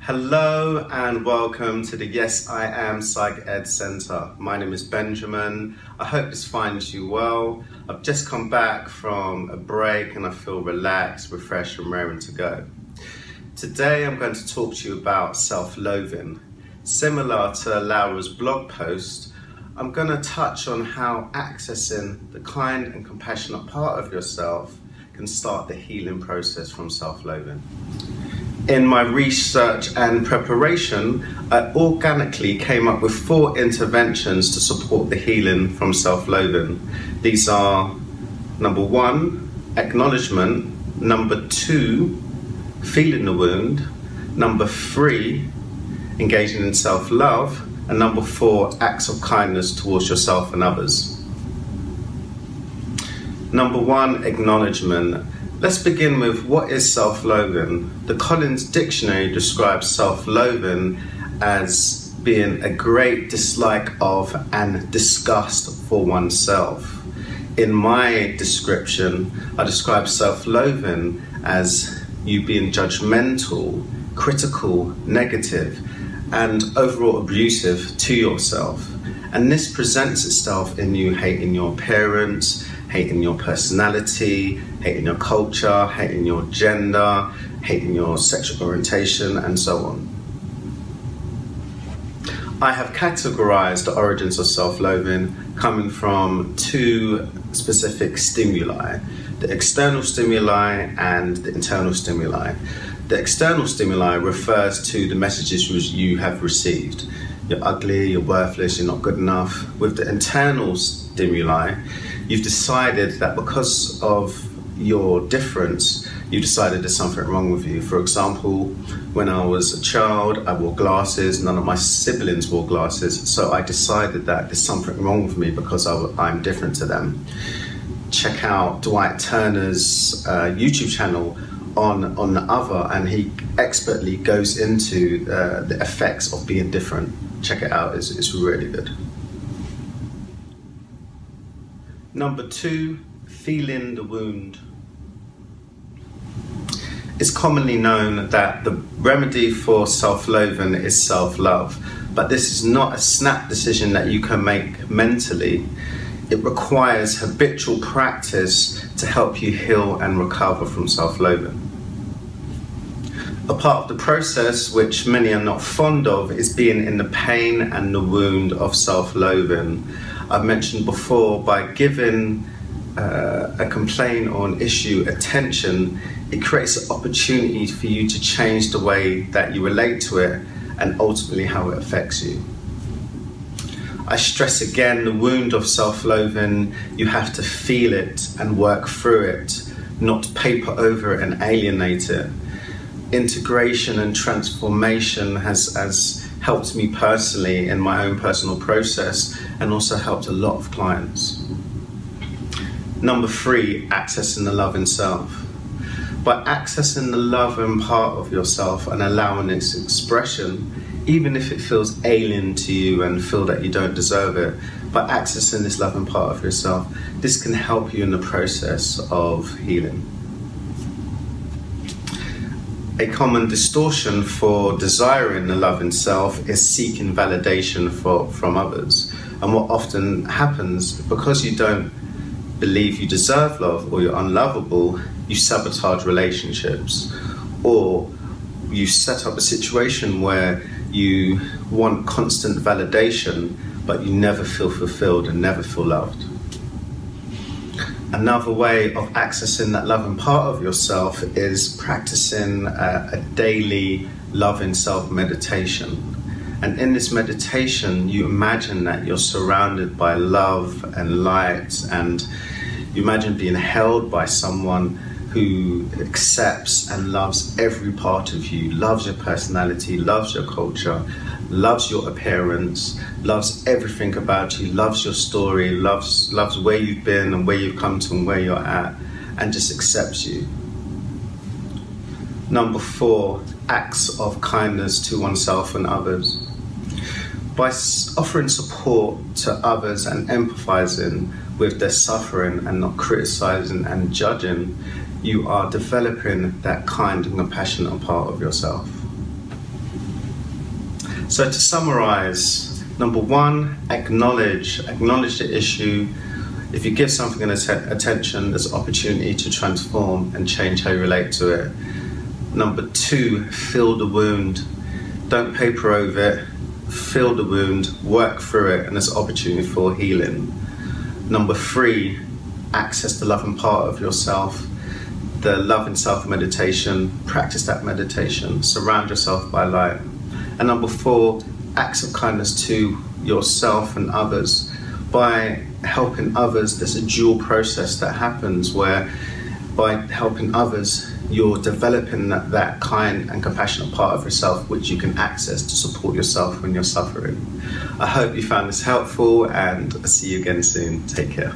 Hello and welcome to the Yes I Am Psych Ed Centre. My name is Benjamin. I hope this finds you well. I've just come back from a break and I feel relaxed, refreshed and raring to go. Today I'm going to talk to you about self-loathing. Similar to Laura's blog post, I'm going to touch on how accessing the kind and compassionate part of yourself can start the healing process from self-loathing. In my research and preparation, I organically came up with 4 interventions to support the healing from self-loathing. These are number 1, acknowledgement, number 2, feeling the wound, number 3, engaging in self-love, and number 4, acts of kindness towards yourself and others. Number 1, acknowledgement. Let's begin with what is self-loathing. The Collins Dictionary describes self-loathing as being a great dislike of and disgust for oneself. In my description, I describe self-loathing as you being judgmental, critical, negative, and overall abusive to yourself. And this presents itself in you hating your parents, hating your personality, hating your culture, hating your gender, hating your sexual orientation, and so on. I have categorized the origins of self-loathing coming from 2 specific stimuli, the external stimuli and the internal stimuli. The external stimuli refers to the messages you have received. You're ugly, you're worthless, you're not good enough. With the internal stimuli, you've decided that because of your difference, you decided there's something wrong with you. For example, when I was a child, I wore glasses, none of my siblings wore glasses, so I decided that there's something wrong with me because I'm different to them. Check out Dwight Turner's YouTube channel on the other, and he expertly goes into the effects of being different. Check it out, it's really good. Number 2, feeling the wound. It's commonly known that the remedy for self-loathing is self-love, but this is not a snap decision that you can make mentally. It requires habitual practice to help you heal and recover from self-loathing. A part of the process, which many are not fond of, is being in the pain and the wound of self-loathing. I've mentioned before, by giving a complaint or an issue attention, it creates an opportunity for you to change the way that you relate to it and ultimately how it affects you. I stress again, the wound of self-loathing, you have to feel it and work through it, not paper over it and alienate it. Integration and transformation has helped me personally in my own personal process and also helped a lot of clients. Number 3, accessing the love in self. By accessing the loving part of yourself and allowing its expression, even if it feels alien to you and feel that you don't deserve it, by accessing this loving part of yourself, this can help you in the process of healing. A common distortion for desiring the love in self is seeking validation from others. And what often happens, because you don't believe you deserve love or you're unlovable, you sabotage relationships, or you set up a situation where you want constant validation, but you never feel fulfilled and never feel loved. Another way of accessing that loving part of yourself is practicing a daily loving self meditation. And in this meditation, you imagine that you're surrounded by love and light, and you imagine being held by someone who accepts and loves every part of you, loves your personality, loves your culture, loves your appearance, loves everything about you, loves your story, loves where you've been and where you've come to and where you're at, and just accepts you. Number 4, acts of kindness to oneself and others. By offering support to others and empathizing with their suffering and not criticizing and judging, you are developing that kind and compassionate part of yourself. So to summarize, number one, acknowledge the issue. If you give something an attention, there's opportunity to transform and change how you relate to it. Number two, feel the wound. Don't paper over it. Feel the wound, work through it, and there's opportunity for healing. Number three, access the loving part of yourself. The love and self meditation, practice that meditation, surround yourself by light. And number four, acts of kindness to yourself and others. By helping others, there's a dual process that happens where by helping others, you're developing that kind and compassionate part of yourself which you can access to support yourself when you're suffering. I hope you found this helpful, and I'll see you again soon. Take care.